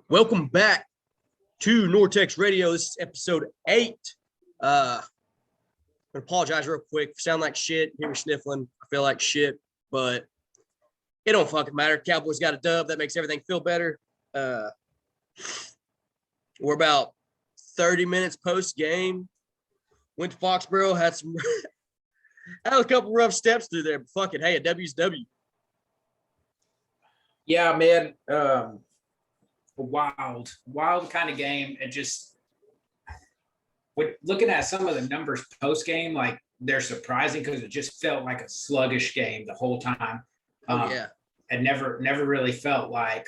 Welcome back to Nortex Radio. This is episode 8. I'm gonna apologize real quick. Sound like shit. Hear me sniffling. I feel like shit, but it don't fucking matter. Cowboys got a dub. That makes everything feel better. We're about 30 minutes post game. Went to Foxborough. Had a couple rough steps through there, but fuck it. Hey, a W's W. Yeah, man. Wild kind of game. It just, looking at some of the numbers post game, like they're surprising because it just felt like a sluggish game the whole time. It never really felt like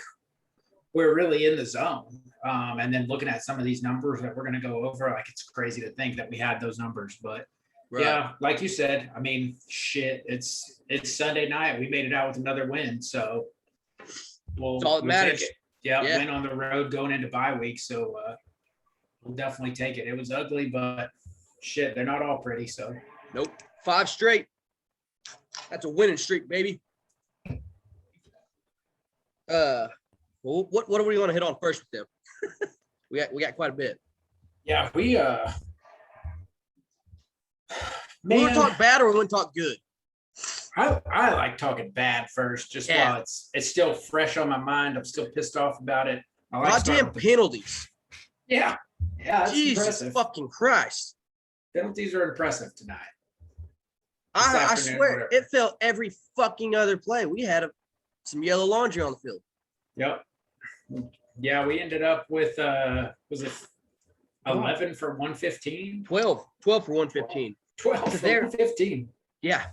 we're really in the zone. And then looking at some of these numbers that we're going to go over, like it's crazy to think that we had those numbers, but right. Yeah, like you said, I mean, shit, it's Sunday night. We made it out with another win, so that's all that matters. Yeah, win on the road going into bye week, so we'll definitely take it. It was ugly, but shit, they're not all pretty. So nope, 5 straight. That's a winning streak, baby. Well, what do we want to hit on first with them? we got quite a bit. Yeah, we want to talk bad or we want to talk good? I like talking bad first, just while it's still fresh on my mind. I'm still pissed off about it. Goddamn penalties. Yeah, that's Jesus impressive. Fucking Christ. Penalties are impressive tonight. I swear, it felt every fucking other play. We had some yellow laundry on the field. Yep. Yeah, we ended up with was it 11 for 115? 12 for 115. 12 for 115. Yeah.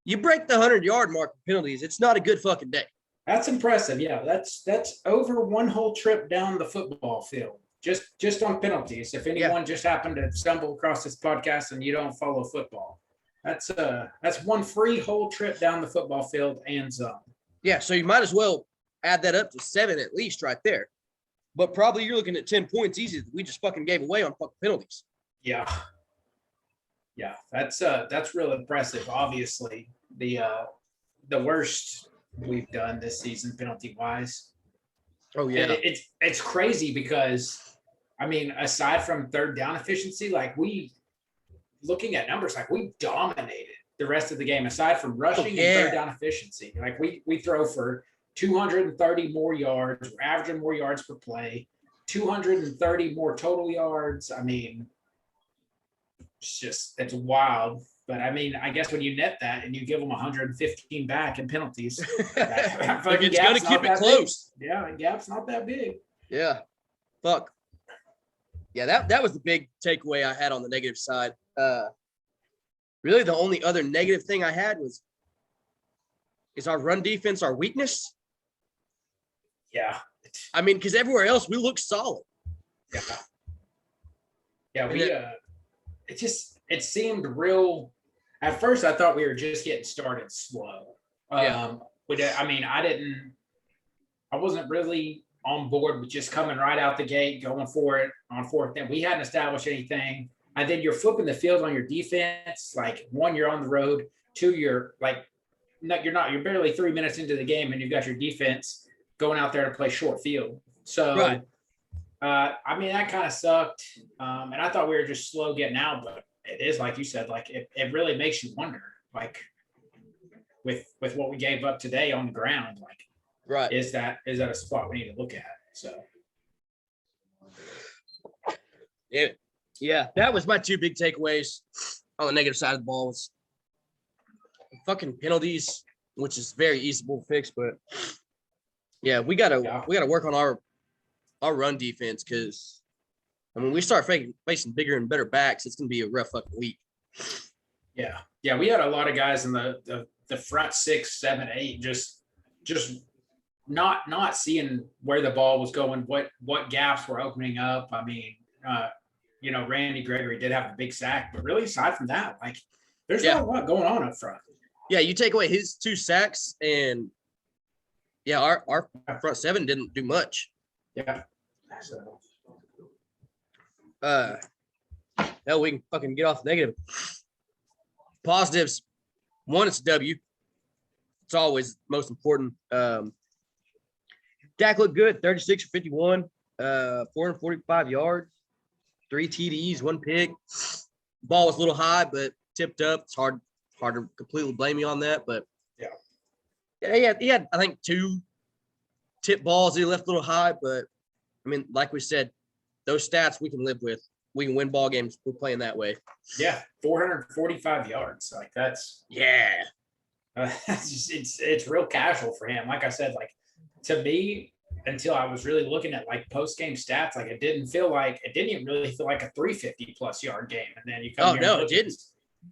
You break the 100-yard mark with penalties, it's not a good fucking day. That's impressive. Yeah, that's over one whole trip down the football field. Just on penalties. If anyone just happened to stumble across this podcast and you don't follow football, that's one free whole trip down the football field and zone. Yeah, so you might as well add that up to 7 at least right there. But probably you're looking at 10 points easy that we just fucking gave away on fucking penalties. Yeah. Yeah, that's real impressive. Obviously, the worst we've done this season penalty wise. Oh yeah, it's crazy because I mean, aside from third down efficiency, like looking at numbers, like we dominated the rest of the game. Aside from rushing and third down efficiency, like we throw for 230 more yards. We're averaging more yards per play, 230 more total yards. I mean, it's wild. But I mean, I guess when you net that and you give them 115 back in penalties, it's going to keep it close. Big. Yeah, and gap's not that big. Yeah, fuck. Yeah, that was the big takeaway I had on the negative side. Really, the only other negative thing I had is our run defense our weakness? Yeah. I mean, because everywhere else we look solid. Yeah. Yeah, it seemed real. At first, I thought we were just getting started slow. I mean, I wasn't really on board with just coming right out the gate, going for it on fourth down. We hadn't established anything. And then you're flipping the field on your defense. Like, 1, you're on the road. 2, you're like, no, you're not. You're barely 3 minutes into the game, and you've got your defense going out there to play short field. So, right. I mean, that kind of sucked. And I thought we were just slow getting out, but it is, like you said, like it really makes you wonder, like with what we gave up today on the ground, like, right. Is that a spot we need to look at? So. Yeah, that was my 2 big takeaways on the negative side of the ball was fucking penalties, which is very easy to fix, but yeah, we gotta work on our run defense because I mean we start facing bigger and better backs. It's gonna be a rough fucking week. Yeah, we had a lot of guys in the front 6, 7, 8 just not seeing where the ball was going, what gaps were opening up. I mean, Randy Gregory did have a big sack, but really aside from that, like there's not a lot going on up front. Yeah, you take away his 2 sacks and our front 7 didn't do much. Yeah. So. Hell, we can fucking get off the negative. Positives. 1, it's a W. It's always most important. Dak looked good, 36 for 51, 445 yards, 3 TDs, 1 pick. Ball was a little high, but tipped up. It's hard to completely blame you on that, but yeah, he had I think 2 tip balls. He left a little high, but I mean, like we said, those stats we can live with. We can win ball games. We're playing that way. Yeah, 445 yards. Like that's it's real casual for him. Like I said, like to me, until I was really looking at like post game stats, like it didn't even really feel like a 350 plus yard game. And then you come here and it didn't.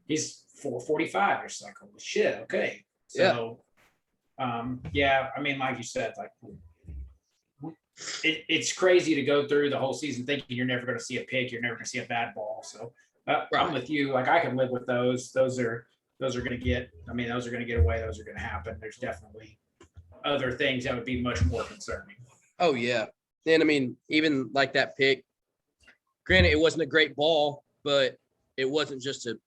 He's 445. You're just like, holy shit, okay. So yeah, I mean, like you said, like it's crazy to go through the whole season thinking you're never going to see a pick, you're never going to see a bad ball. So I'm with you. Like I can live with those. Those are going to get. I mean, those are going to get away. Those are going to happen. There's definitely other things that would be much more concerning. Oh yeah, and I mean, even like that pick. Granted, it wasn't a great ball, but it wasn't just a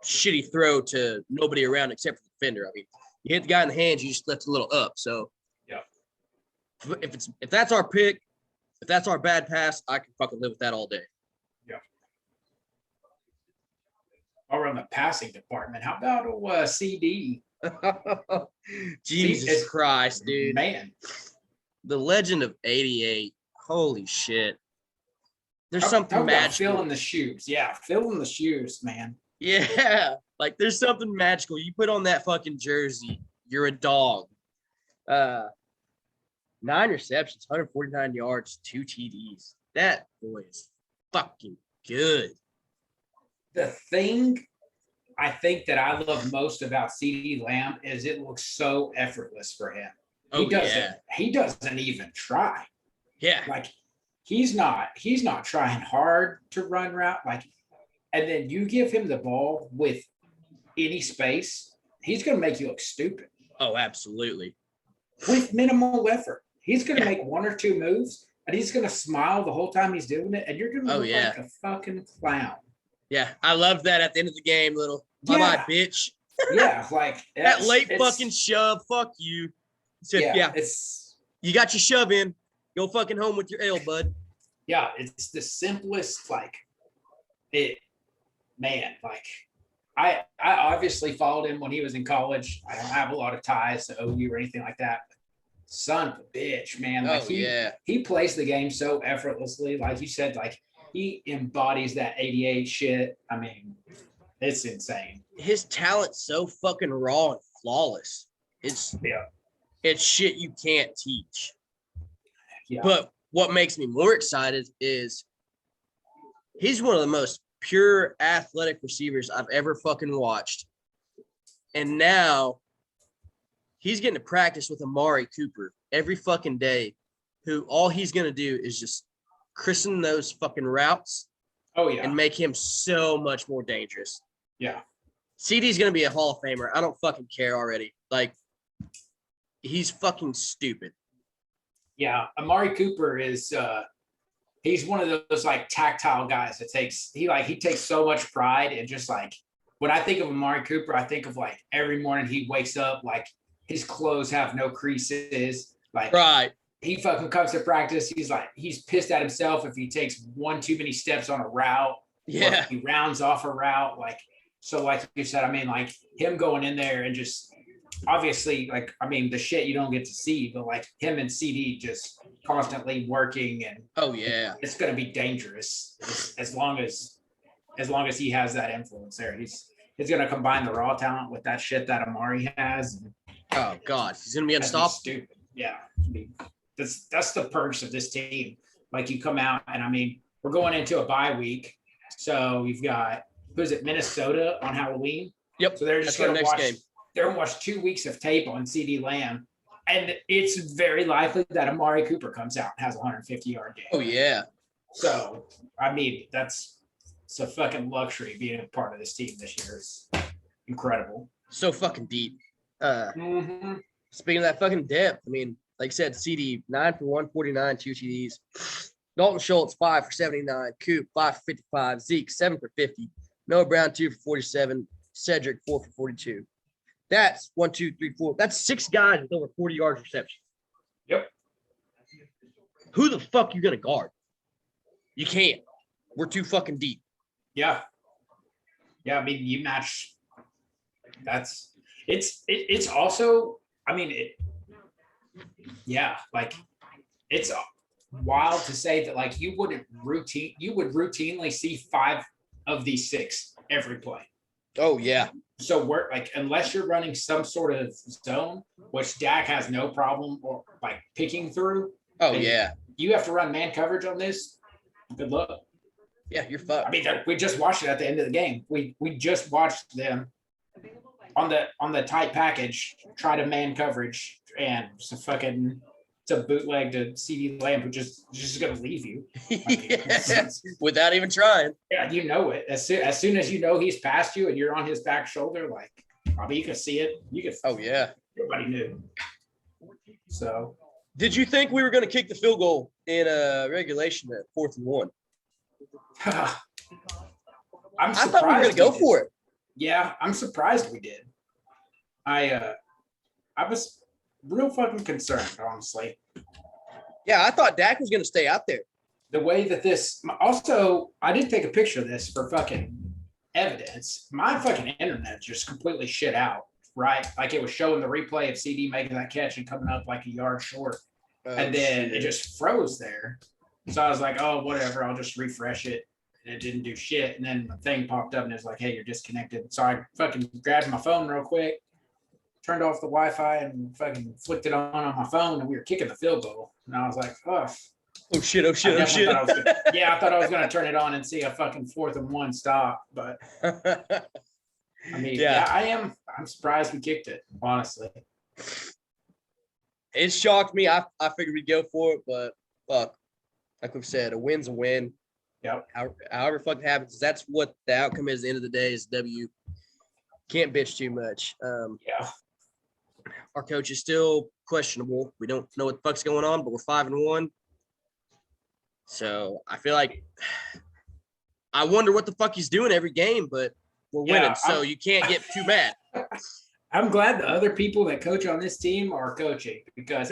shitty throw to nobody around except for the defender. I mean, you hit the guy in the hands, you just left a little up. So yeah, if that's our pick, if that's our bad pass, I can fucking live with that all day. Yeah. Or on the passing department, how about CD? Jesus Christ, dude. Man. The legend of 88. Holy shit. There's something magical. Filling the shoes. Yeah, filling the shoes, man. Yeah. Like there's something magical. You put on that fucking jersey, you're a dog. 9 receptions, 149 yards, 2 TDs. That boy is fucking good. The thing I think that I love most about CeeDee Lamb is it looks so effortless for him. He doesn't even try. Yeah. Like he's not trying hard to run route. Like, and then you give him the ball with any space, he's gonna make you look stupid. Oh, absolutely. With minimal effort. He's gonna make 1 or 2 moves and he's gonna smile the whole time he's doing it, and you're gonna look like a fucking clown. Yeah, I love that at the end of the game, little bye-bye, bitch. Yeah, like that late fucking shove. Fuck you. Said, it's you got your shove in. Go fucking home with your L, bud. Yeah, it's the simplest. Like it, man. Like I obviously followed him when he was in college. I don't have a lot of ties to OU or anything like that. Son of a bitch, man. Like he plays the game so effortlessly. Like you said, like he embodies that 88 shit. I mean, it's insane. His talent's so fucking raw and flawless. It's shit you can't teach. Yeah. But what makes me more excited is he's one of the most pure athletic receivers I've ever fucking watched. And now he's getting to practice with Amari Cooper every fucking day, who all he's going to do is just christen those fucking routes. Oh, yeah. And make him so much more dangerous. Yeah. CD's going to be a Hall of Famer. I don't fucking care already. Like, he's fucking stupid. Yeah. Amari Cooper is he's one of those like tactile guys that he takes so much pride in just like, when I think of Amari Cooper, I think of like every morning he wakes up, like his clothes have no creases. Like, right. He fucking comes to practice. He's pissed at himself if he takes 1 too many steps on a route. Yeah. Or if he rounds off a route. Like, so like you said, I mean, like him going in there and just obviously, like, I mean, the shit you don't get to see, but like him and CD just constantly working, and it's going to be dangerous as long as he has that influence there. He's going to combine the raw talent with that shit that Amari has. Oh God, he's going to be unstoppable. Stupid. Yeah. That's the perks of this team. Like you come out, and I mean, we're going into a bye week, so you've got Minnesota on Halloween. Yep. So they're just going to watch. They're going to watch 2 weeks of tape on CeeDee Lamb, and it's very likely that Amari Cooper comes out and has a 150-yard game. Oh yeah. So I mean, it's a fucking luxury being a part of this team this year. It's incredible. So fucking deep. Speaking of that fucking depth, I mean, like I said, CD 9 for 149, 2 TDs. Dalton Schultz 5 for 79, Coop 5 for 55, Zeke 7 for 50, Noah Brown 2 for 47, Cedric 4 for 42. That's 1, 2, 3, 4. That's 6 guys with over 40 yards reception. Yep. Who the fuck you gonna guard? You can't. We're too fucking deep. Yeah. Yeah, I mean, you match. It's also, I mean, yeah, like it's wild to say that like you would routinely see 5 of these 6 every play. Oh yeah. So we're like, unless you're running some sort of zone, which Dak has no problem or like picking through. Oh yeah. You have to run man coverage on this. Good luck. Yeah, you're fucked. I mean, we just watched it at the end of the game. We just watched them on the tight package try to man coverage, and it's a bootleg to CD Lamb, who just going to leave you. Without even trying. Yeah, you know it. As soon as you know he's past you and you're on his back shoulder, like, I mean, you can see it. You can. Oh yeah. Everybody knew. So. Did you think we were going to kick the field goal in regulation at 4th and 1? I thought we were going to go for it. Yeah, I'm surprised we did. I was real fucking concerned, honestly. Yeah, I thought Dak was going to stay out there. The way that this also, I did take a picture of this for fucking evidence. My fucking internet just completely shit out, right? Like it was showing the replay of CD making that catch and coming up like a yard short. And then it just froze there. So I was like, oh, whatever, I'll just refresh it. And it didn't do shit. And then the thing popped up and it's like, hey, you're disconnected. So I fucking grabbed my phone real quick, turned off the Wi-Fi and fucking flicked it on my phone, and we were kicking the field goal. And I was like, oh shit. I thought I was going to turn it on and see a fucking 4th and 1 stop. But I mean, I'm surprised we kicked it, honestly. It shocked me. I figured we'd go for it, but fuck. Like we've said, a win's a win. Yep. However fucking happens, that's what the outcome is at the end of the day is W. Can't bitch too much. Yeah. Our coach is still questionable. We don't know what the fuck's going on, but we're 5 and 1. So I feel like I wonder what the fuck he's doing every game, but we're winning. So you can't get too mad. I'm glad the other people that coach on this team are coaching, because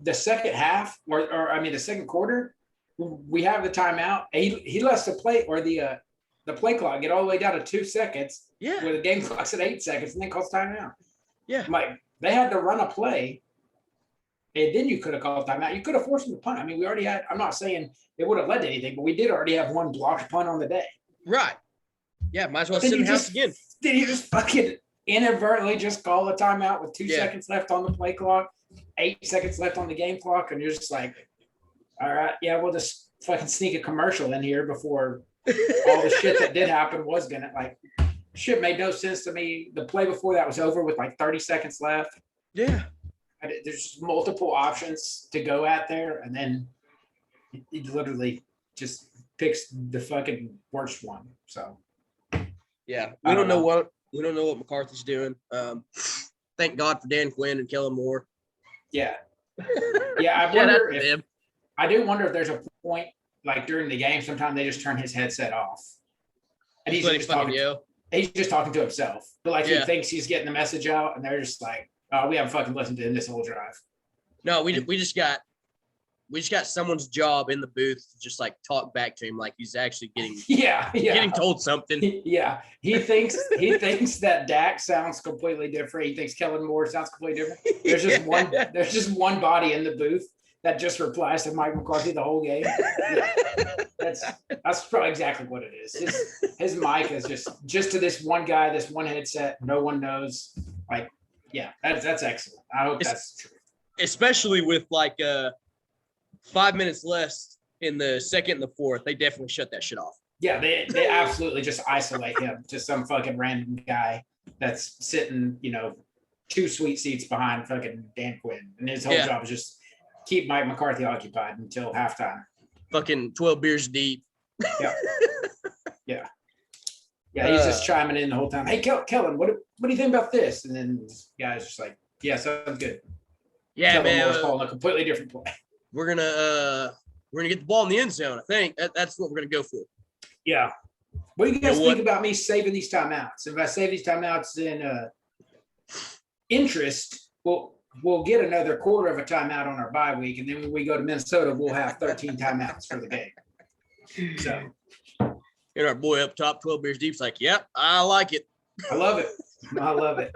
the second half or I mean the second quarter, we have the timeout. He lets the play or the play clock get all the way down to 2 seconds. Yeah. Where the game clock's at 8 seconds and then calls timeout. Yeah. Like they had to run a play, and then you could have called timeout. You could have forced them to punt. I mean, we already had. I'm not saying it would have led to anything, but we did already have one blocked punt on the day. Right. Yeah. Might as well sit in the house again. Did you just fucking inadvertently just call a timeout with 2 seconds left on the play clock, 8 seconds left on the game clock, and you're just like, all right, yeah, we'll just fucking sneak a commercial in here before all the shit that did happen was gonna, like, shit made no sense to me. The play before that was over with like 30 seconds left. Yeah. There's multiple options to go at there, and then he literally just picks the fucking worst one. So yeah, we don't know what McCarthy's doing. Thank God for Dan Quinn and Kellen Moore. Yeah. Yeah, I do wonder if there's a point, like during the game, sometimes they just turn his headset off. And he's just talking to himself. But like he thinks he's getting the message out, and they're just like, oh, we haven't fucking listened to him this whole drive. No, we just got someone's job in the booth to just like talk back to him like he's actually getting getting told something. Yeah. He thinks that Dak sounds completely different. He thinks Kellen Moore sounds completely different. There's just one body in the booth that just replies to Mike McCarthy the whole game. Yeah. That's probably exactly what it is. His mic is just to this one guy, this one headset, no one knows. Like, yeah, that's excellent. I hope that's true. Especially with like 5 minutes less in the second and the fourth, they definitely shut that shit off. Yeah, they absolutely just isolate him to some fucking random guy that's sitting, 2 sweet seats behind fucking Dan Quinn. And his whole job is just keep Mike McCarthy occupied until halftime. Fucking 12 beers deep. Yeah. Yeah. Yeah, he's just chiming in the whole time. Hey, Kellen, what do you think about this? And then this guy's just like, yeah, sounds good. Yeah, Kellen man. Moore's calling a completely different play. We're gonna get the ball in the end zone. I think that's what we're gonna go for. Yeah. What do you guys think about me saving these timeouts? If I save these timeouts in interest, well, we'll get another quarter of a timeout on our bye week, and then when we go to Minnesota, we'll have 13 timeouts for the game. So, and our boy up top, 12 beers deep's like, "Yep, I like it." I love it. I love it.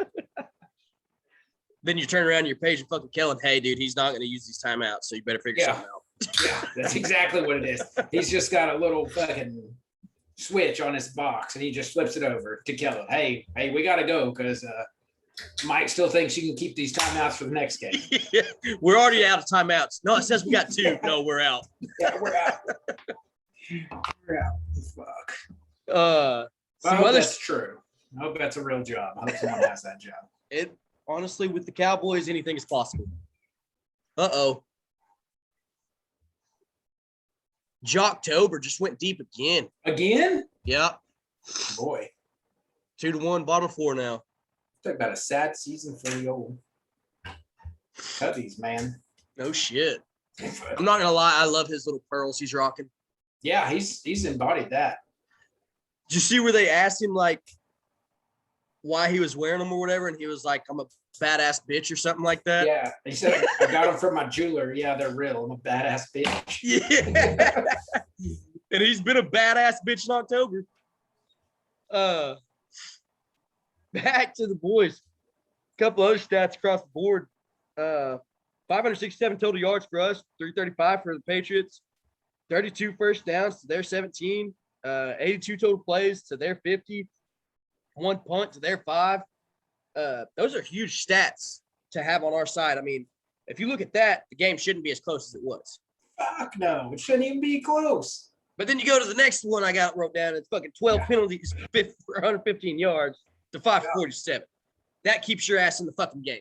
Then you turn around your page and fucking Kellen, "Hey, dude, he's not going to use these timeouts, so you better figure something out." Yeah, that's exactly what it is. He's just got a little fucking switch on his box, and he just flips it over to Kellen. Hey, we got to go because Mike still thinks you can keep these timeouts for the next game. Yeah, we're already out of timeouts. No, it says we got 2. No, we're out. Yeah, we're out. We're out. Fuck. I hope that's true. I hope that's a real job. I hope someone has that job. It honestly, with the Cowboys, anything is possible. Jocktober just went deep again. Again? Yeah. Boy. 2-1, bottom of 4 now. Talk about a sad season for the old Cubbies, man. No shit. I'm not gonna lie, I love his little pearls he's rocking. Yeah, he's embodied that. Did you see where they asked him like why he was wearing them or whatever, and he was like, "I'm a badass bitch" or something like that? Yeah, he said, "I got them from my jeweler. Yeah, they're real. I'm a badass bitch." Yeah. And he's been a badass bitch in October. Back to the boys. A couple other stats across the board. 567 total yards for us, 335 for the Patriots, 32 first downs to their 17, 82 total plays to their 50, 1 punt to their 5. Those are huge stats to have on our side. I mean, if you look at that, the game shouldn't be as close as it was. Fuck no, it shouldn't even be close. But then you go to the next one I got wrote down. It's fucking 12 penalties for 115 yards to 547. That keeps your ass in the fucking game.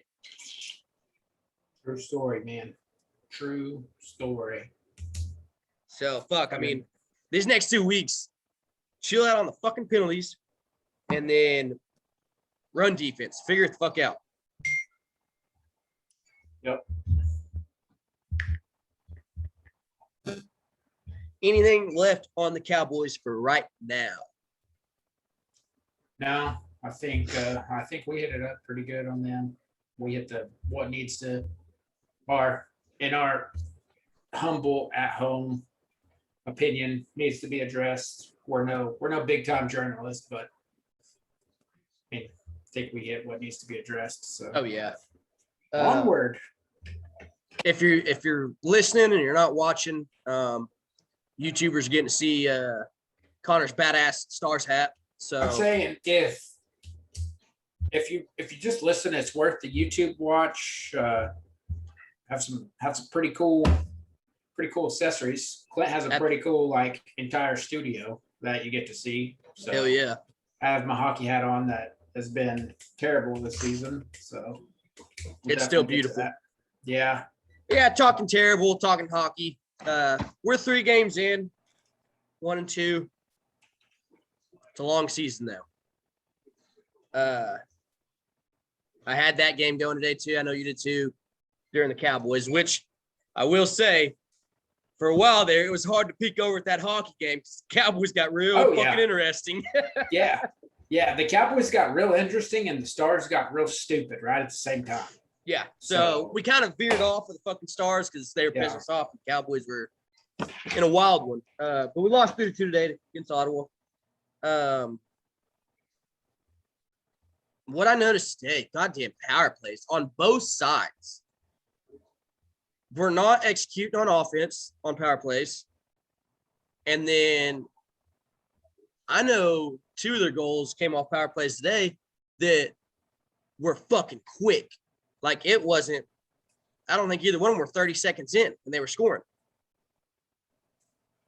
True story, man. True story. So, fuck, I mean, these next 2 weeks, chill out on the fucking penalties and then run defense. Figure it the fuck out. Yep. Anything left on the Cowboys for right now? No, I think we hit it up pretty good on them. We hit what needs to in our humble at home opinion needs to be addressed. We're no big time journalists, but I think we hit what needs to be addressed. So oh yeah. Onward. If you're listening and you're not watching, YouTubers getting to see Connor's badass Stars hat. So I'm saying if you just listen, it's worth the YouTube watch. Have some pretty cool accessories. Clint has a pretty cool like entire studio that you get to see. So hell yeah. I have my hockey hat on that has been terrible this season. So it's still beautiful. Yeah. Yeah, talking terrible, talking hockey. We're 3 games in, 1 and 2. It's a long season now. I had that game going today too. I know you did too during the Cowboys, which I will say for a while there, it was hard to peek over at that hockey game because the Cowboys got real interesting. Yeah. The Cowboys got real interesting and the Stars got real stupid right at the same time. Yeah. So we kind of veered off of the fucking Stars because they were pissing us off. The Cowboys were in a wild one. But we lost 3-2 today against Ottawa. What I noticed today, goddamn power plays on both sides. We're not executing on offense on power plays. And then I know 2 of their goals came off power plays today that were fucking quick. Like it wasn't, I don't think either one of them were 30 seconds in when they were scoring.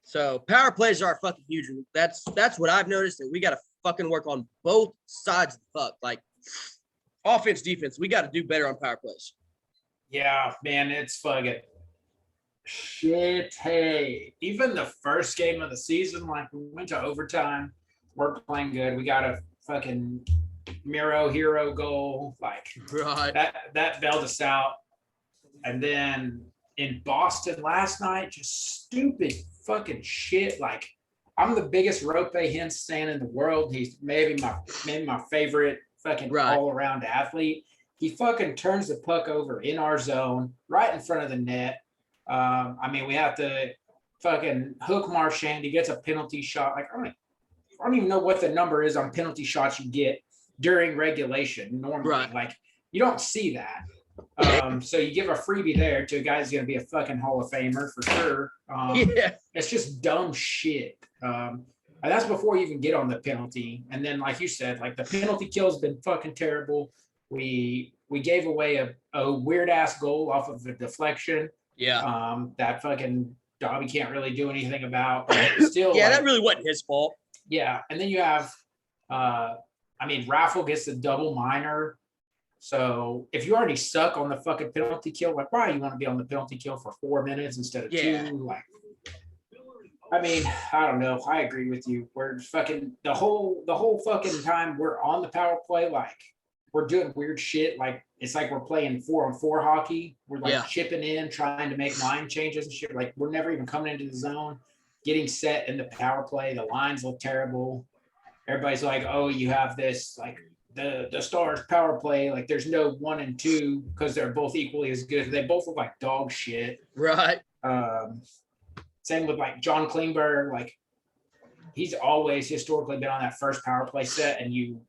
So power plays are fucking huge. That's what I've noticed, that we got to fucking work on both sides of the fuck. Like offense, defense, we got to do better on power plays. Yeah, man, it's fucking shit. Hey, even the first game of the season, like we went to overtime, we're playing good. We got a fucking Miro hero goal, like right. That bailed us out. And then in Boston last night, just stupid fucking shit. Like I'm the biggest Rope Hintz fan in the world. He's maybe my favorite fucking all around athlete. He fucking turns the puck over in our zone, right in front of the net. I mean, we have to fucking hook Marchand. He gets a penalty shot. Like, I don't even know what the number is on penalty shots you get during regulation normally. Right. Like, you don't see that. So you give a freebie there to a guy who's going to be a fucking Hall of Famer for sure. It's just dumb shit. And that's before you even get on the penalty. And then, like you said, like the penalty kill has been fucking terrible. We gave away a weird ass goal off of a deflection. Yeah. That fucking Dobby can't really do anything about. Still, yeah, that really wasn't his fault. Yeah, and then you have, Raffle gets the double minor. So if you already suck on the fucking penalty kill, like why you want to be on the penalty kill for 4 minutes instead of 2? Like, I mean, I don't know. I agree with you. We're fucking the whole fucking time we're on the power play, like we're doing weird shit. Like it's like we're playing 4-on-4 hockey. We're like chipping in, trying to make line changes and shit. Like we're never even coming into the zone, getting set in the power play. The lines look terrible. Everybody's like, oh, you have this like the Stars power play. Like there's no 1 and 2 because they're both equally as good. They both look like dog shit. Right. Same with like John Klingberg. Like he's always historically been on that first power play set, and you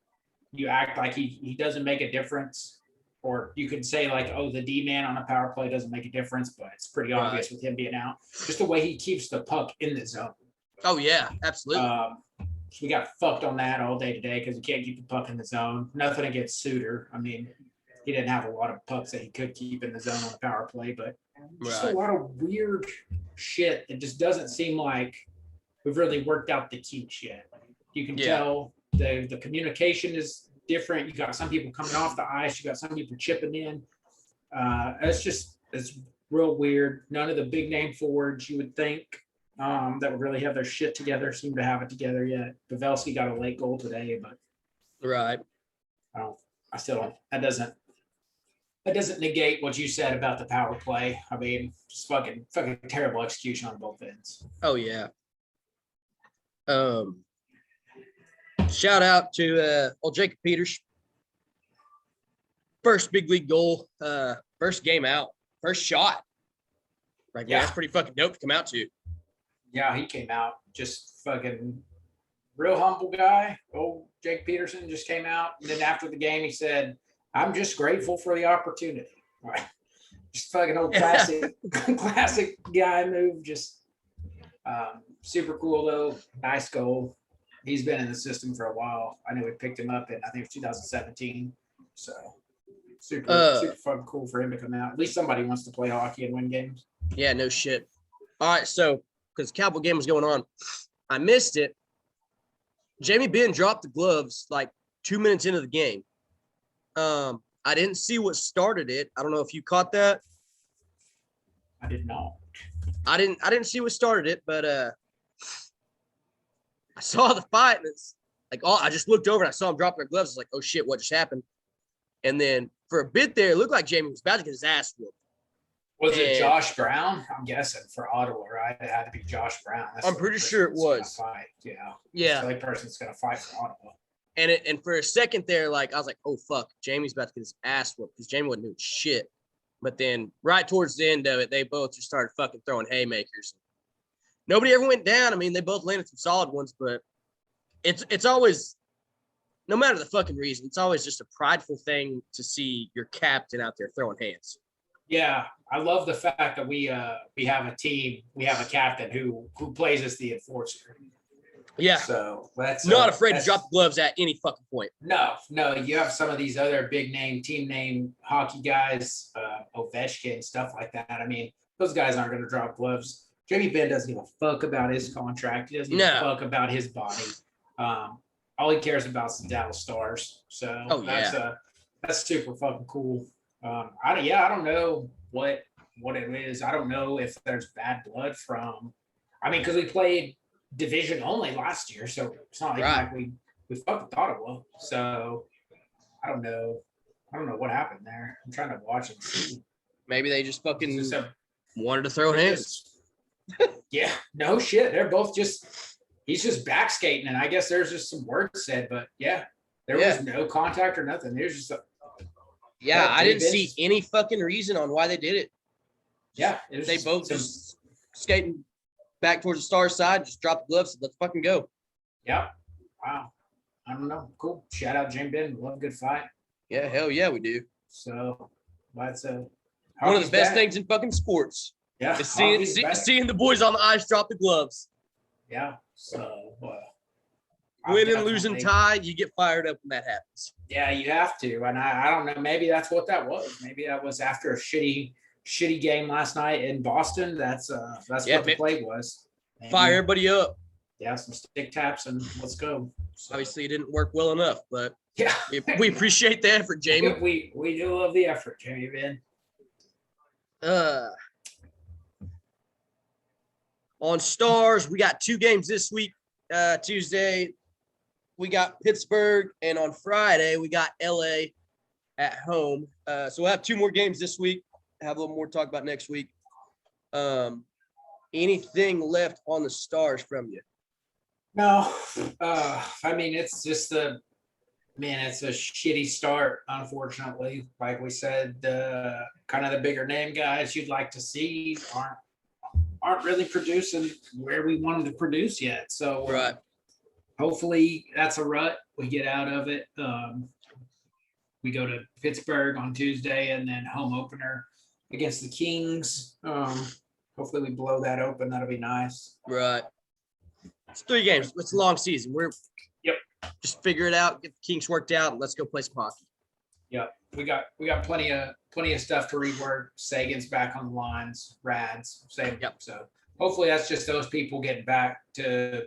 act like he doesn't make a difference. Or you could say like, oh, the D-man on a power play doesn't make a difference, but it's pretty obvious with him being out. Just the way he keeps the puck in the zone. Oh, yeah, absolutely. So we got fucked on that all day today because he can't keep the puck in the zone. Nothing against Suter. I mean, he didn't have a lot of pucks that he could keep in the zone on the power play, but just a lot of weird shit. It just doesn't seem like we've really worked out the kinks yet. You can tell the communication is different. You got some people coming off the ice. You got some people chipping in. It's real weird. None of the big name forwards you would think that would really have their shit together seem to have it together yet. Pavelski got a late goal today, but I still don't. That doesn't negate what you said about the power play. I mean, just fucking terrible execution on both ends. Oh yeah. Shout out to old Jacob Peters. First big league goal, first game out, first shot. Right, that's pretty fucking dope to come out to. Yeah, he came out just fucking real humble guy. Old Jake Peterson just came out, and then after the game, he said, "I'm just grateful for the opportunity." Right. Just fucking old classic guy move. Just super cool though. Nice goal. He's been in the system for a while. I know we picked him up in, I think it was 2017. So super fun, cool for him to come out. At least somebody wants to play hockey and win games. Yeah, no shit. All right, so because the Cowboy game was going on, I missed it. Jamie Benn dropped the gloves like 2 minutes into the game. I didn't see what started it. I don't know if you caught that. I did not. I didn't see what started it, but I saw the fight, and it's like, I just looked over and I saw him drop their gloves. I was like, oh shit, what just happened? And then for a bit there, it looked like Jamie was about to get his ass whooped. Was it Josh Brown? I'm guessing for Ottawa, right? It had to be Josh Brown. I'm pretty sure it was. Fight. Yeah. Yeah. The only person that's going to fight for Ottawa. And for a second there, like, I was like, oh, fuck, Jamie's about to get his ass whooped because Jamie wasn't doing shit. But then right towards the end of it, they both just started fucking throwing haymakers. Nobody ever went down. I mean, they both landed some solid ones, but it's always, no matter the fucking reason, it's always just a prideful thing to see your captain out there throwing hands. Yeah, I love the fact that we have a team, we have a captain who plays as the enforcer. Yeah. So that's not afraid to drop the gloves at any fucking point. No. You have some of these other big name, team name hockey guys, Ovechkin, stuff like that. I mean, those guys aren't going to drop gloves. Jamie Benn doesn't give a fuck about his contract. He doesn't give a fuck about his body. All he cares about is the Dallas Stars. So that's super fucking cool. I don't know what it is. I don't know if there's bad blood from. I mean, because we played division only last year, so it's not like we fucked with Ottawa. So I don't know what happened there. I'm trying to watch and see. Maybe they just fucking wanted to throw hands. Yeah, no shit. They're both he's just back skating, and I guess there's just some words said, but yeah, there was no contact or nothing. There's just Yeah, I didn't see Vince, any fucking reason on why they did it. yeah, it was They both just skating back towards the star side, just drop the gloves. Let's fucking go. yeah. Wow. I don't know. Cool. Shout out Jim Ben. Love a good fight. Yeah, hell yeah, we do. So that's One of the best back. things in fucking sports Yeah, is hockey's back. seeing the boys on the ice drop the gloves. Yeah. So Winning, losing, tie, you get fired up when that happens. Yeah, you have to. And I don't know. Maybe that's what that was. Maybe that was after a shitty game last night in Boston. That's what the play was. Maybe. Fire everybody up. Yeah, some stick taps and let's go. So, obviously, it didn't work well enough, but yeah, we appreciate the effort, Jamie. we do love the effort, Jamie Ben. On Stars, we got 2 games this week. Tuesday, we got Pittsburgh, and on Friday, we got LA at home. So we'll have 2 more games this week. Have a little more to talk about next week. Anything left on the Stars from you? No, I mean, it's just it's a shitty start, unfortunately. Like we said, kind of the bigger name guys you'd like to see aren't really producing where we wanted to produce yet. So right. Hopefully that's a rut. We get out of it. We go to Pittsburgh on Tuesday and then home opener against the Kings. Hopefully we blow that open. That'll be nice. Right. It's 3 games. It's a long season. We're just figure it out, get the Kings worked out, and let's go play some hockey. Yep. We got plenty of stuff to rework. Sagan's back on the lines, Rads, same. Yep. So hopefully that's just those people getting back to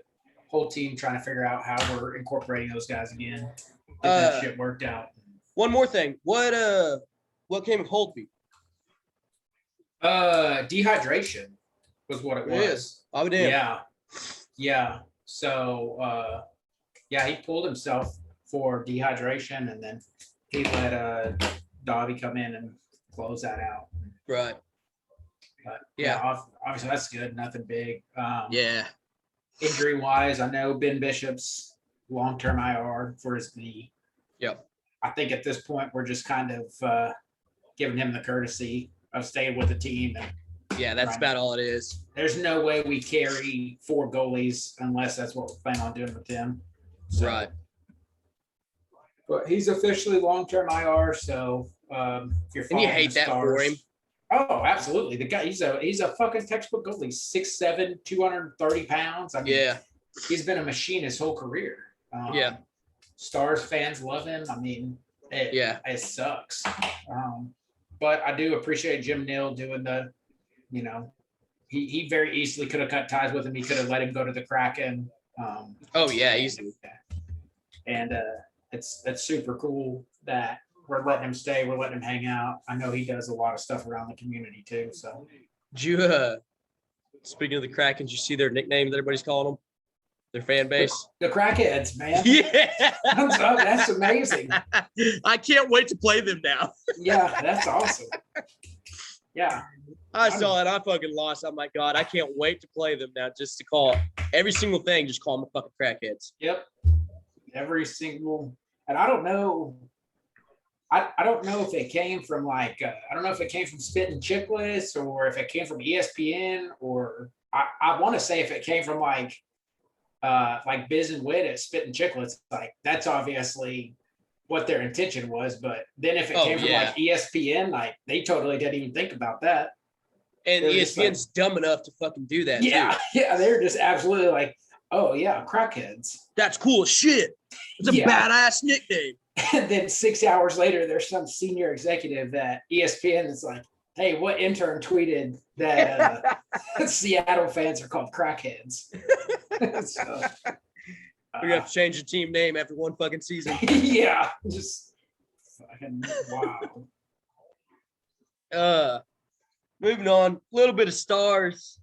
whole team trying to figure out how we're incorporating those guys again. Get that shit worked out. One more thing. What came with Holtby? Dehydration was what it was. It is. Oh damn. Yeah. So he pulled himself for dehydration, and then he let Dobby come in and close that out. Right. But yeah, obviously that's good. Nothing big. Yeah. Injury wise, I know Ben Bishop's long-term IR for his knee. Yep. I think at this point we're just kind of giving him the courtesy of staying with the team. And yeah, that's about all it is. There's no way we carry 4 goalies unless that's what we plan on doing with him. So, right. But he's officially long-term IR, so you're. And you hate that for him. Oh, absolutely. The guy, he's a fucking textbook goalie. 6'7", 230 pounds. I mean, he's been a machine his whole career. Stars fans love him. I mean, it sucks. But I do appreciate Jim Neal doing the, he very easily could have cut ties with him. He could have let him go to the Kraken. Easily. And it's super cool that we're letting him stay. We're letting him hang out. I know he does a lot of stuff around the community too. So, did you, speaking of the Kraken, did you see their nickname that everybody's calling them? Their fan base? The Crackheads, man. Yeah. That's amazing. I can't wait to play them now. Yeah, that's awesome. Yeah. I saw it. I fucking lost. Oh my God. I can't wait to play them now. Just to call every single thing, just call them fucking Crackheads. Yep. Every single, and I don't know. I don't know if it came from I don't know if it came from Spittin' Chicklets or if it came from ESPN, or I want to say if it came from like Biz and Wit at Spittin' Chicklets, like that's obviously what their intention was. But then if it came from like ESPN, like they totally didn't even think about that. And ESPN's dumb enough to fucking do that. Yeah, too. Yeah, they're just absolutely like, oh yeah, Crackheads. That's cool as shit. It's a badass nickname. And then 6 hours later, there's some senior executive at ESPN that's like, hey, what intern tweeted that Seattle fans are called Crackheads? So, we have to change the team name after one fucking season. Yeah, just fucking wow. Moving on, a little bit of Stars.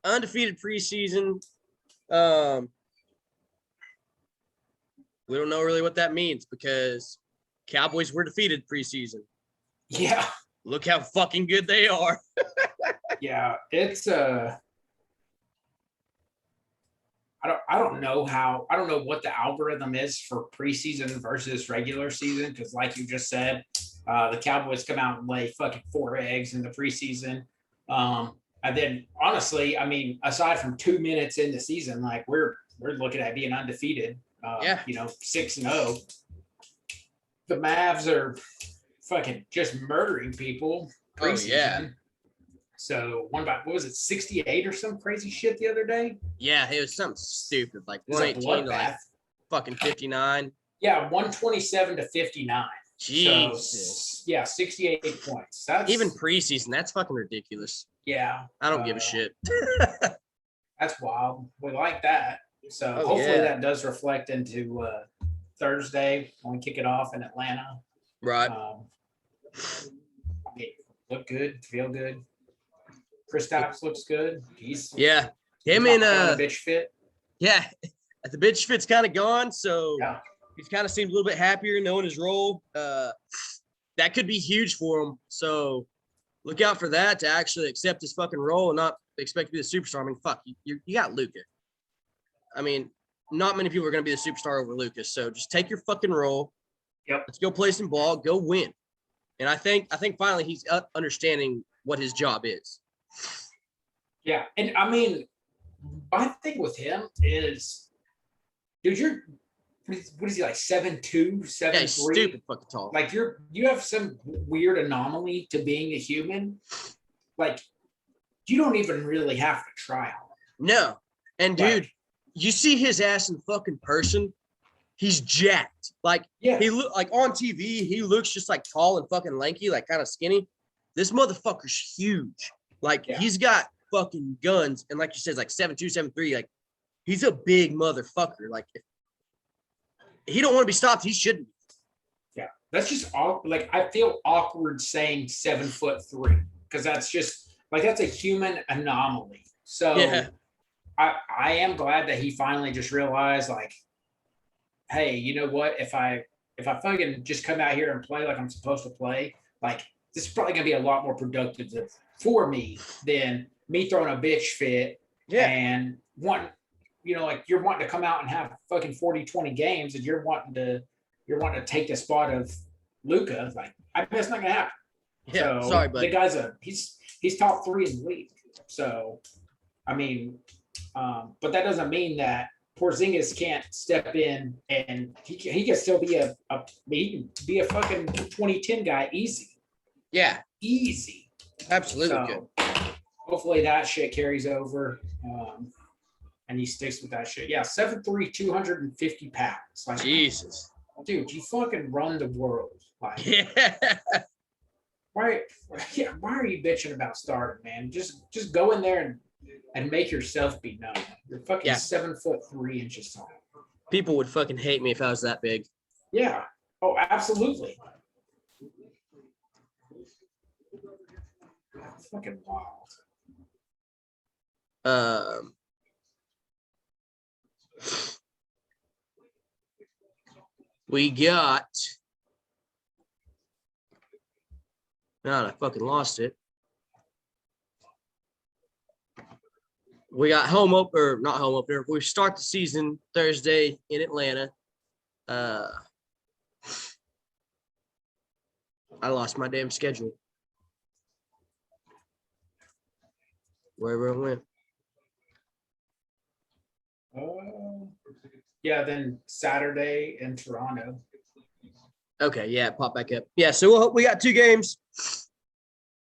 Undefeated preseason. We don't know really what that means because Cowboys were defeated preseason. Yeah. Look how fucking good they are. Yeah, it's I don't know what the algorithm is for preseason versus regular season, because like you just said, The Cowboys come out and lay fucking 4 eggs in the preseason. And then honestly, I mean, aside from 2 minutes in the season, like we're looking at being undefeated. 6-0. The Mavs are fucking just murdering people preseason. Oh, yeah. So what was it, 68 or some crazy shit the other day? Yeah, it was something stupid, like It was a 118 to like bloodbath. fucking 59. Yeah, 127 to 59. Jesus. So, yeah, 68 points. That's Even preseason, that's fucking ridiculous. yeah. I don't give a shit. That's wild. We like that. So hopefully that does reflect into Thursday when we kick it off in Atlanta. Right. Look good, feel good. Kristaps looks good. He's him and and bitch fit. Yeah, the bitch fit's kind of gone, so Yeah. he's kind of seemed a little bit happier knowing his role. That could be huge for him. So look out for that, to actually accept his fucking role and not expect to be the superstar. I mean, fuck, you got Luka. I mean, not many people are going to be the superstar over Lucas. So just take your fucking role. Yep. Let's go play some ball. Go win. And I think finally he's understanding what his job is. Yeah, and I mean, my thing with him is, dude, what is he like 7'2", 7'3"? Yeah, he's stupid fucking tall. Like you have some weird anomaly to being a human. Like you don't even really have to try on. No. And dude, Like, you see his ass in fucking person, he's jacked. Like he look like on TV, he looks just like tall and fucking lanky, like kind of skinny. This motherfucker's huge. Like he's got fucking guns, and like you said, like 7'2", 7'3". Like he's a big motherfucker. Like if he don't want to be stopped, he shouldn't. Yeah, that's just like I feel awkward saying 7'3" because that's just like that's a human anomaly. So I am glad that he finally just realized, like, hey, you know what? If I fucking just come out here and play like I'm supposed to play, like this is probably gonna be a lot more productive for me than me throwing a bitch fit and wanting, like you're wanting to come out and have fucking 40-20 games and you're wanting to take the spot of Luka. Like, I mean, that's not gonna happen. Yeah, so sorry, but the guy's he's top 3 in the league. So I mean, but that doesn't mean that Porzingis can't step in and he can still be he can be a fucking 2010 guy easy. Yeah, easy. Absolutely so, hopefully that shit carries over, and he sticks with that shit. Yeah, 7'3", 250 pounds. Like, Jesus, dude, you fucking run the world. Like, why are you bitching about starting, man? Just go in there and make yourself be known. You're fucking 7'3" tall. People would fucking hate me if I was that big. Yeah. Oh, absolutely. That's fucking wild. We got. God, I fucking lost it. We got not home opener. We start the season Thursday in Atlanta. I lost my damn schedule. Wherever it went. Yeah, then Saturday in Toronto. Okay, yeah, pop back up. Yeah, so we got 2 games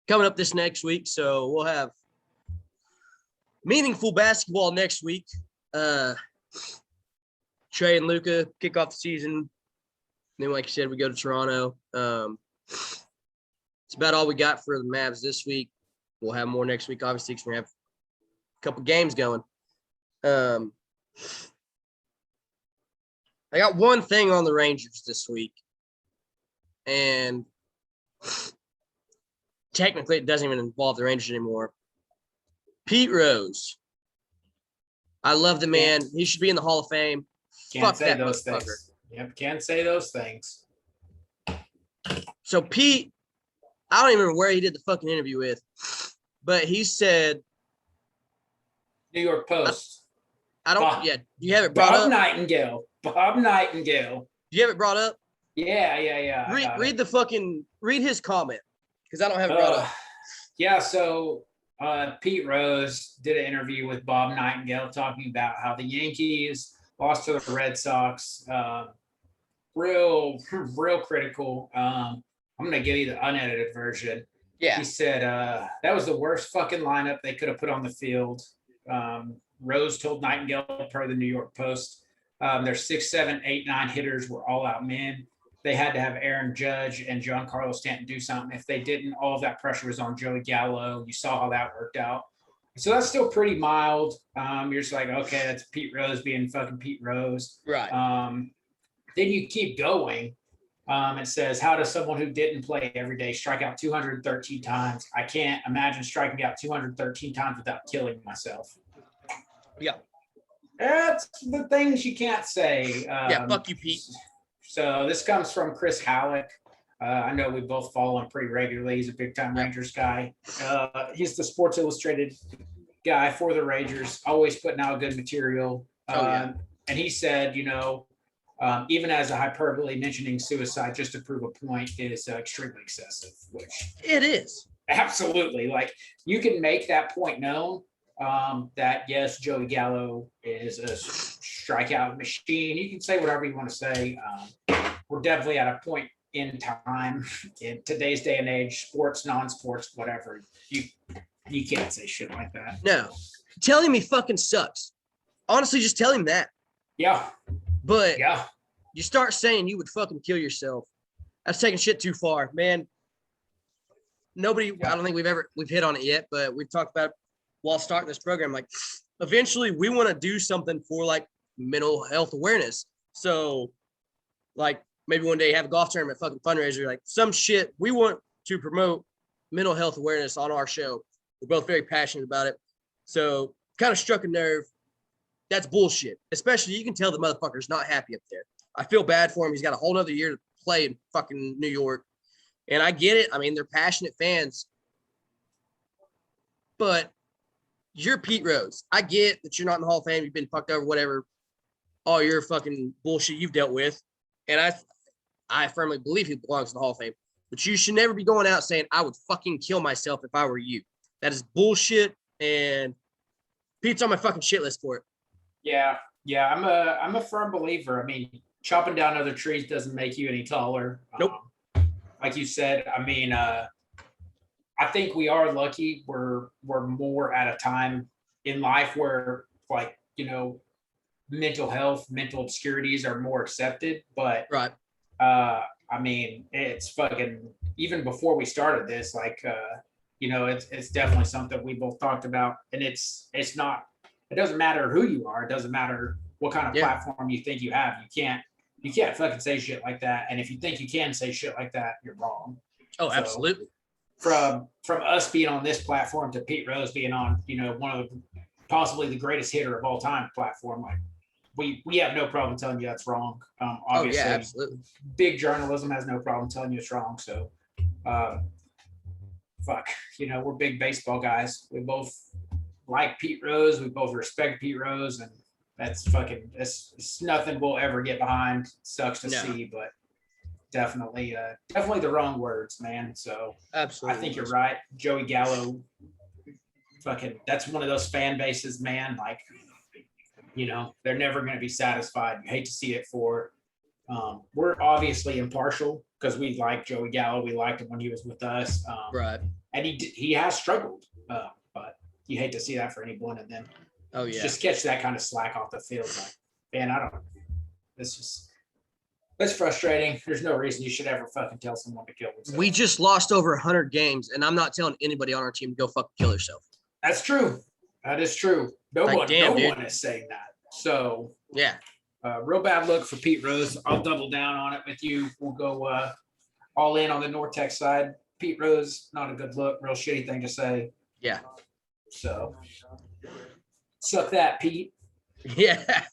coming up this next week. So we'll have meaningful basketball next week. Trey and Luka kick off the season. Then, like you said, we go to Toronto. It's about all we got for the Mavs this week. We'll have more next week, obviously, because we have a couple games going. I got one thing on the Rangers this week. And technically, it doesn't even involve the Rangers anymore. Pete Rose. I love the man. He should be in the Hall of Fame. Can't say those things. Yep, can't say those things. So Pete, I don't even remember where he did the fucking interview with, but he said, New York Post. I don't. Do you have it brought up? Bob Nightingale. Do you have it brought up? Yeah. Read his comment because I don't have it brought up. Yeah, so Pete Rose did an interview with Bob Nightingale talking about how the Yankees lost to the Red Sox. Real critical. I'm going to give you the unedited version. Yeah. He said that was the worst fucking lineup they could have put on the field. Rose told Nightingale per the New York Post, their 6, 7, 8, 9 hitters were all out men. They had to have Aaron Judge and Giancarlo Stanton do something. If they didn't, all of that pressure was on Joey Gallo. You saw how that worked out. So that's still pretty mild. You're just like, okay, that's Pete Rose being fucking Pete Rose. Right. Then you keep going. It says, how does someone who didn't play every day strike out 213 times? I can't imagine striking out 213 times without killing myself. Yeah. That's the things you can't say. Yeah, fuck you, Pete. So this comes from Chris Halleck. I know we both follow him pretty regularly. He's a big-time Rangers guy. He's the Sports Illustrated guy for the Rangers, always putting out good material. And he said, even as a hyperbole, mentioning suicide just to prove a point is extremely excessive, which it is. Absolutely. Like, you can make that point known, that yes, Joey Gallo is a strikeout machine. You can say whatever you want to say. We're definitely at a point in time in today's day and age, sports, non-sports, whatever. You can't say shit like that. No, tell him he fucking sucks. Honestly, just tell him that. Yeah. But you start saying you would fucking kill yourself. That's taking shit too far, man. Nobody, I don't think we've hit on it yet, but we've talked about it while starting this program. Like, eventually we want to do something for like mental health awareness. So like maybe one day have a golf tournament, fucking fundraiser, like some shit. We want to promote mental health awareness on our show. We're both very passionate about it. So kind of struck a nerve. That's bullshit. Especially, you can tell the motherfucker's not happy up there. I feel bad for him. He's got a whole nother year to play in fucking New York. And I get it. I mean, they're passionate fans. But you're Pete Rose. I get that you're not in the Hall of Fame. You've been fucked over, whatever. All your fucking bullshit you've dealt with. And I firmly believe he belongs in the Hall of Fame. But you should never be going out saying, I would fucking kill myself if I were you. That is bullshit. And Pete's on my fucking shit list for it. Yeah. I'm a firm believer. I mean, chopping down other trees doesn't make you any taller. Nope. Like you said, I mean, I think we are lucky. We're more at a time in life where, like, mental health, mental obscurities are more accepted. But right. I mean, it's fucking, even before we started this, like, it's definitely something we both talked about. And it's not, it doesn't matter who you are. It doesn't matter what kind of platform you think you have. You can't fucking say shit like that. And if you think you can say shit like that, you're wrong. Oh, absolutely. From us being on this platform to Pete Rose being on, one of the, possibly the greatest hitter of all time platform, like, we have no problem telling you that's wrong. Obviously, absolutely. Big journalism has no problem telling you it's wrong. So, we're big baseball guys. We both like Pete Rose. We both respect Pete Rose, and that's fucking, it's nothing we'll ever get behind. Sucks to see, but definitely the wrong words, man. So absolutely, I think you're right. Joey Gallo, fucking, that's one of those fan bases, man. Like, they're never going to be satisfied. You hate to see it for. We're obviously impartial because we like Joey Gallo. We liked him when he was with us. Right. And he has struggled, but you hate to see that for anyone. And then just catch that kind of slack off the field. Like, man, that's frustrating. There's no reason you should ever fucking tell someone to kill themselves. We just lost over 100 games, and I'm not telling anybody on our team to go fucking kill yourself. That's true. That is true. No one is saying that. So yeah, real bad look for Pete Rose. I'll double down on it with you. We'll go all in on the Nortec side. Pete Rose, not a good look. Real shitty thing to say. Yeah. So suck that, Pete. Yeah.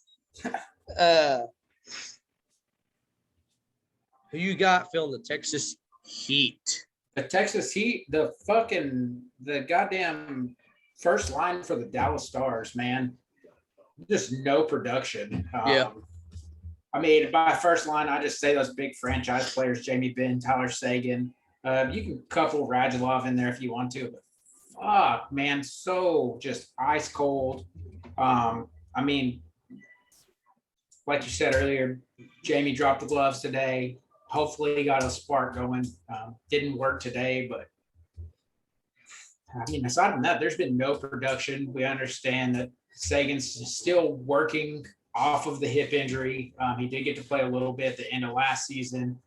Who you got filling the Texas Heat? The Texas Heat, the goddamn first line for the Dallas Stars, man. Just no production. I mean, by first line, I just say those big franchise players: Jamie Benn, Tyler Sagan. You can couple Radulov in there if you want to, but fuck, man, so just ice cold. I mean, like you said earlier, Jamie dropped the gloves today. Hopefully, he got a spark going. Didn't work today, but I mean, aside from that, there's been no production. We understand that Sagan's still working off of the hip injury. He did get to play a little bit at the end of last season.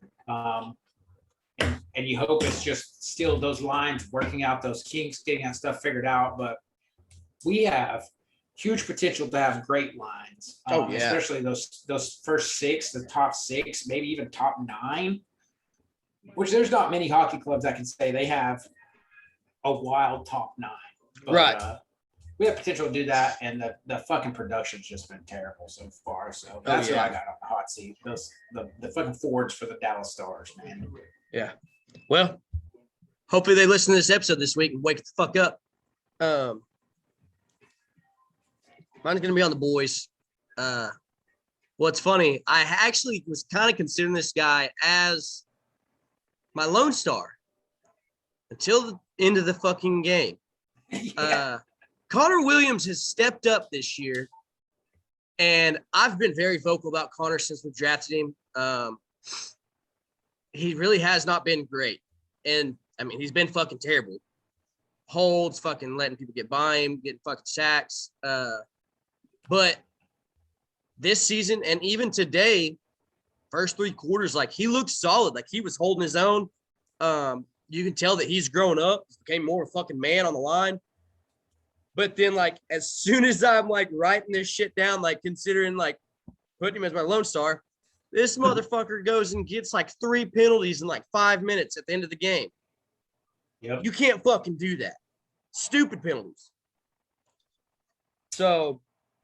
And you hope it's just still those lines, working out those kinks, getting that stuff figured out. But we have huge potential to have great lines. Especially those first six, the top six, maybe even top nine, which there's not many hockey clubs that can say they have a wild top nine. But, right. We have potential to do that, and the fucking production's just been terrible so far. So that's what I got on the hot seat. The fucking forwards for the Dallas Stars, man. Yeah. Well, hopefully they listen to this episode this week and wake the fuck up. Mine's gonna be on the boys. Well, it's funny. I actually was kind of considering this guy as my lone star until the end of the fucking game. Yeah. Connor Williams has stepped up this year, and I've been very vocal about Connor since we drafted him. He really has not been great, and I mean, he's been fucking terrible. Holds, fucking letting people get by him, getting fucking sacks. But this season and even today, first three quarters, like he looked solid. Like he was holding his own. You can tell that he's grown up, became more of a fucking man on the line. But then, like, as soon as I'm like writing this shit down, like considering like putting him as my lone star, this motherfucker goes and gets like 3 penalties in like 5 minutes at the end of the game. Yep. You can't fucking do that. Stupid penalties. So,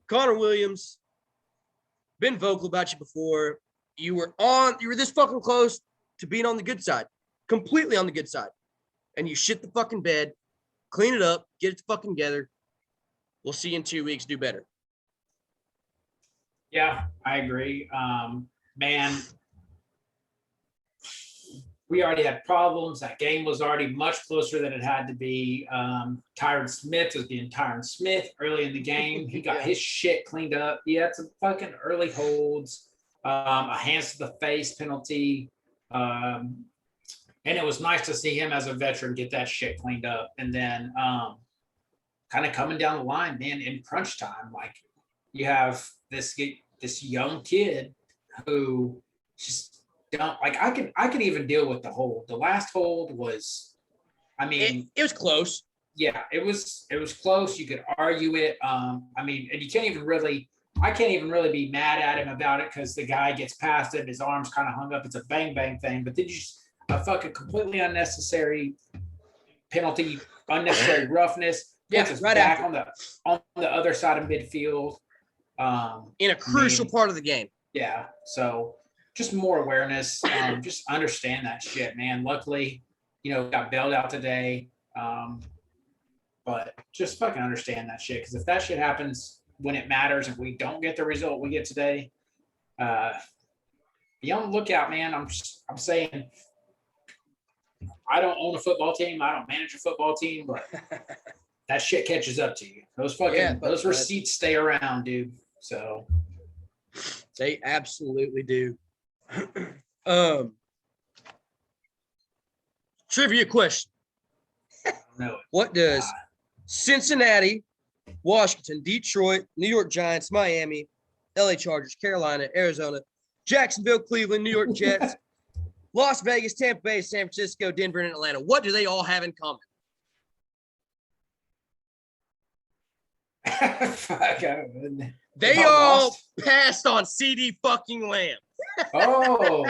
Connor Williams, been vocal about you before. You were this fucking close to being on the good side, completely on the good side. And you shit the fucking bed, clean it up, get it fucking together. We'll see you in 2 weeks. Do better. Yeah, I agree. Man, we already had problems. That game was already much closer than it had to be. Tyron Smith was being Tyron Smith early in the game. He got his shit cleaned up. He had some fucking early holds, a hands to the face penalty. And it was nice to see him as a veteran get that shit cleaned up. And then kind of coming down the line, man, in crunch time, like you have this young kid who just don't like. I can even deal with the hold. The last hold was, I mean, it was close. Yeah, it was close. You could argue it. I mean, and I can't even really be mad at him about it because the guy gets past it, his arms kind of hung up. It's a bang bang thing, but then a fucking completely unnecessary penalty, unnecessary roughness. Yeah, right back on the other side of midfield. In a crucial part of the game. Yeah, so just more awareness. Just understand that shit, man. Luckily, got bailed out today. But just fucking understand that shit, because if that shit happens when it matters, if we don't get the result we get today, be on the lookout, man. I'm saying I don't own a football team. I don't manage a football team, but that shit catches up to you. Those receipts stay around, dude. So they absolutely do. Trivia question. What does Cincinnati, Washington, Detroit, New York Giants, Miami, LA Chargers, Carolina, Arizona, Jacksonville, Cleveland, New York Jets, Las Vegas, Tampa Bay, San Francisco, Denver, and Atlanta, what do they all have in common? They all passed on CD fucking Lamb. Oh,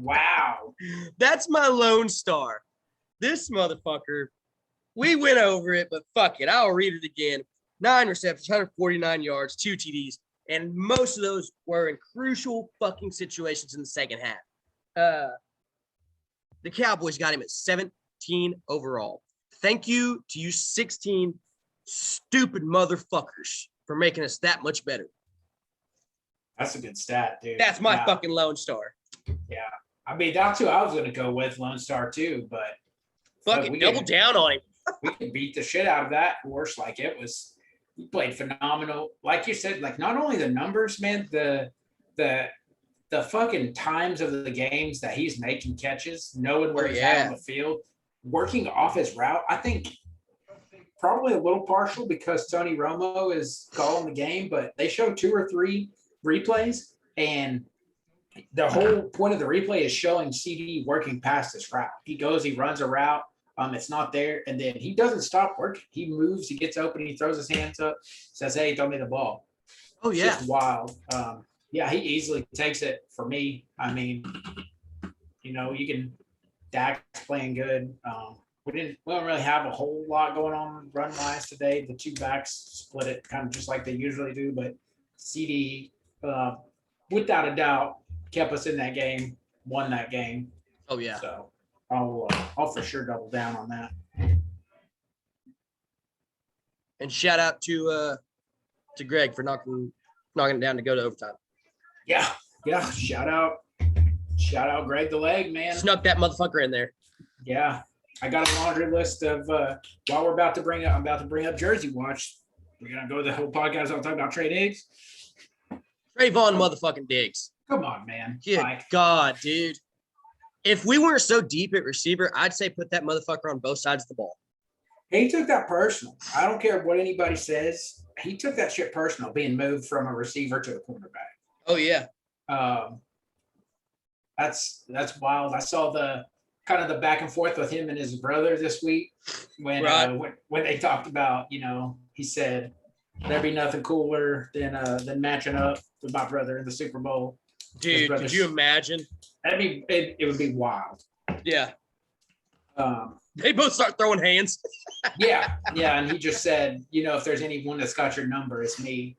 wow. That's my lone star. This motherfucker, we went over it, but fuck it. I'll read it again. 9 receptions, 149 yards, 2 TDs, and most of those were in crucial fucking situations in the second half. The Cowboys got him at 17 overall. Thank you to you 16 stupid motherfuckers for making us that much better. That's a good stat, dude. That's my fucking Lone Star. Yeah. I mean, that's who I was going to go with, Lone Star, too. But fucking double down on him. We can beat the shit out of that horse. Like, he played phenomenal. Like you said, like, not only the numbers, man, the fucking times of the games that he's making catches, knowing where he's at on the field, working off his route. I think probably a little partial because Tony Romo is calling the game, but they show 2 or 3 replays, and the whole point of the replay is showing CD working past his route. He runs a route. It's not there. And then he doesn't stop working. He moves, he gets open, he throws his hands up, says, hey, throw me the ball. Oh, yeah. It's just wild. Yeah, he easily takes it for me. I mean, Dak's playing good. We don't really have a whole lot going on run-wise today. The 2 backs split it kind of just like they usually do, but CD, without a doubt, kept us in that game, won that game. Oh, yeah. So I'll for sure double down on that. And shout out to Greg for knocking it down to go to overtime. Yeah. Shout out Greg the Leg, man. Snuck that motherfucker in there. Yeah. I got a laundry list of while I'm about to bring up Jersey Watch. We're gonna go the whole podcast. I'll talk about Trey Diggs. Trayvon motherfucking Diggs. Come on, man. Good God, dude. If we weren't so deep at receiver, I'd say put that motherfucker on both sides of the ball. He took that personal. I don't care what anybody says. He took that shit personal, being moved from a receiver to a quarterback. Oh, yeah. That's wild. I saw the kind of the back and forth with him and his brother this week when they talked about, he said there'd be nothing cooler than matching up with my brother in the Super Bowl. Dude, could you imagine? I mean, it would be wild. Yeah. They both start throwing hands. Yeah. And he just said, if there's anyone that's got your number, it's me.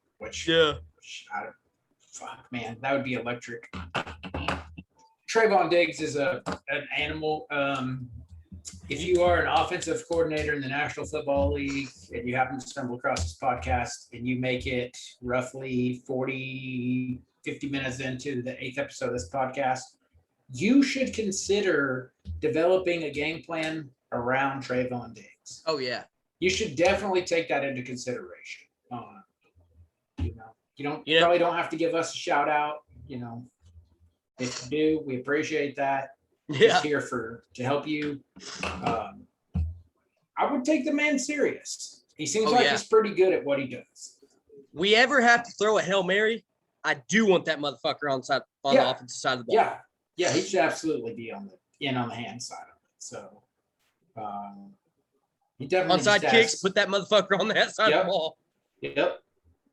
Fuck, man, that would be electric. Trayvon Diggs is an animal. If you are an offensive coordinator in the National Football League and you happen to stumble across this podcast and you make it roughly 40, 50 minutes into the 8th episode of this podcast, you should consider developing a game plan around Trayvon Diggs. Oh, yeah. You should definitely take that into consideration. You probably don't have to give us a shout out. If you do, we appreciate that. Yeah. Just here to help you. I would take the man serious. He seems he's pretty good at what he does. We ever have to throw a Hail Mary, I do want that motherfucker on the offensive side of the ball. Yeah, he should absolutely be on the hand side of it. So he definitely onside kicks, put that motherfucker on that side of the ball. Yep.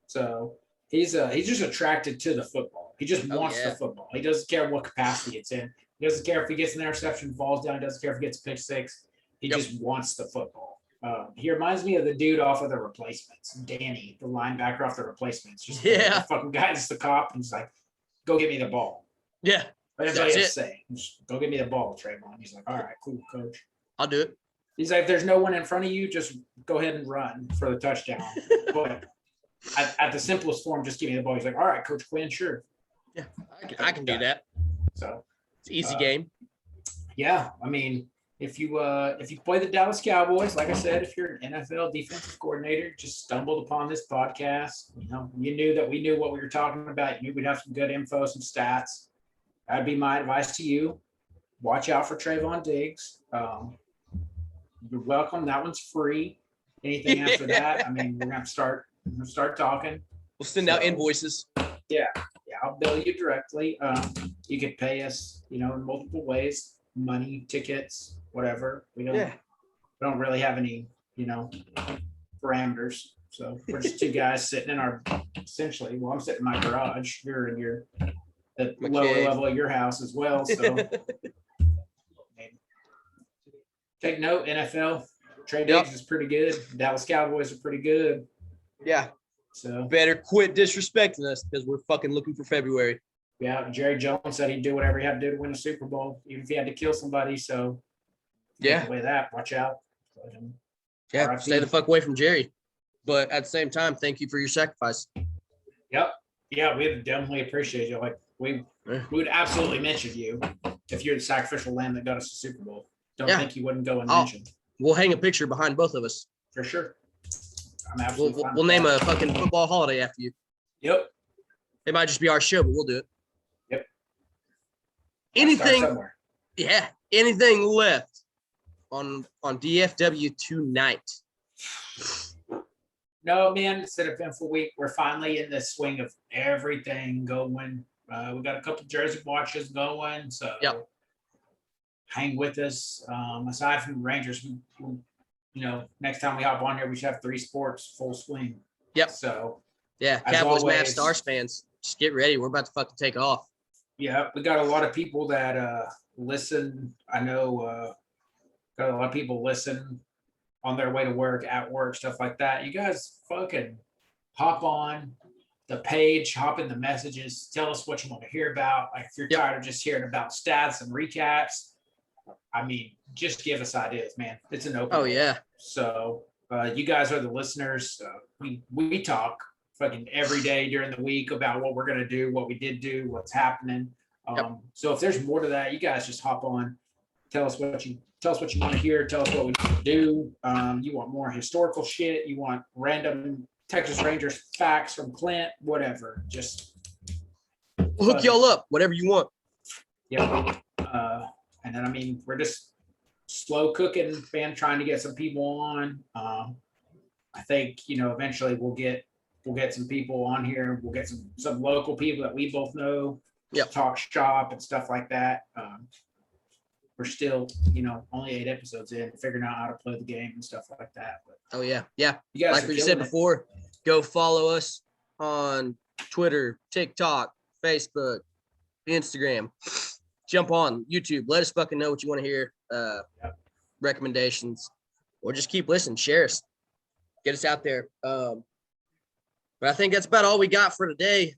So he's just attracted to the football. He just wants the football. He doesn't care what capacity it's in. He doesn't care if he gets an interception, falls down. He doesn't care if he gets a pick six. He just wants the football. He reminds me of the dude off of The Replacements, Danny, the linebacker off The Replacements. Just the fucking guy is the cop, and he's like, "Go get me the ball." Yeah, that's what he has to say. Just, go get me the ball, Trayvon. He's like, "All right, cool, coach. I'll do it." He's like, "If there's no one in front of you, just go ahead and run for the touchdown." But at the simplest form, just give me the ball. He's like, "All right, Coach Quinn, sure." Yeah, I can do that. So it's an easy game. Yeah, I mean, if you play the Dallas Cowboys, like I said, if you're an NFL defensive coordinator, just stumbled upon this podcast, you knew that we knew what we were talking about. You knew we'd have some good info, some stats. That'd be my advice to you. Watch out for Trayvon Diggs. You're welcome. That one's free. Anything after that, I mean, we're gonna start talking. We'll send out invoices. Yeah, I'll bill you directly. You could pay us, in multiple ways: money, tickets, whatever. We don't really have any, parameters. So we're just two guys sitting in I'm sitting in my garage. You're in the lower level of your house as well. So take note, NFL. Trey Diggs is pretty good. Dallas Cowboys are pretty good. Yeah. So better quit disrespecting us because we're fucking looking for February. Yeah, Jerry Jones said he'd do whatever he had to do to win a Super Bowl, even if he had to kill somebody. So with that, watch out. Stay the fuck away from Jerry. But at the same time, thank you for your sacrifice. Yep. Yeah, we would definitely appreciate you. Like we would absolutely mention you if you're the sacrificial lamb that got us the Super Bowl. Don't think you wouldn't go and mention. We'll hang a picture behind both of us. For sure. I'm absolutely We'll name a fucking football holiday after you. Yep. It might just be our show, but we'll do it. Yep. Anything? Yeah. Anything left on DFW tonight? No, man. It's an eventful week. We're finally in the swing of everything going. We got a couple jersey watches going, so hang with us. Aside from the Rangers, next time we hop on here, we should have 3 sports full swing. Yep. So Cowboys, Mavs, Stars fans, just get ready. We're about to fucking take off. Yeah, we got a lot of people that listen. I know got a lot of people listen on their way to work, at work, stuff like that. You guys fucking hop on the page, hop in the messages, tell us what you want to hear about. Like if you're tired of just hearing about stats and recaps, I mean, just give us ideas, man. It's an open. Oh yeah. So you guys are the listeners. We talk fucking every day during the week about what we're gonna do, what we did do, what's happening. So if there's more to that, you guys just hop on, tell us what you want to hear, tell us what we need to do. You want more historical shit, you want random Texas Rangers facts from Clint, whatever. Just we'll hook y'all up, whatever you want. Yeah. And then I mean, we're just slow cooking, man, trying to get some people on. I think, eventually we'll get some people on here. We'll get some local people that we both know. Talk shop and stuff like that. We're still, only 8 episodes in, figuring out how to play the game and stuff like that. But you guys, like we said before, go follow us on Twitter, TikTok, Facebook, Instagram. Jump on YouTube. Let us fucking know what you want to hear. Recommendations, or just keep listening. Share us. Get us out there. But I think that's about all we got for today.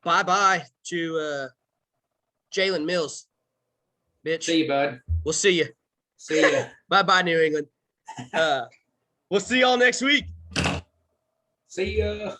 Bye-bye to Jalen Mills. Bitch. See you, bud. We'll see you. See ya. Bye-bye, New England. We'll see y'all next week. See ya.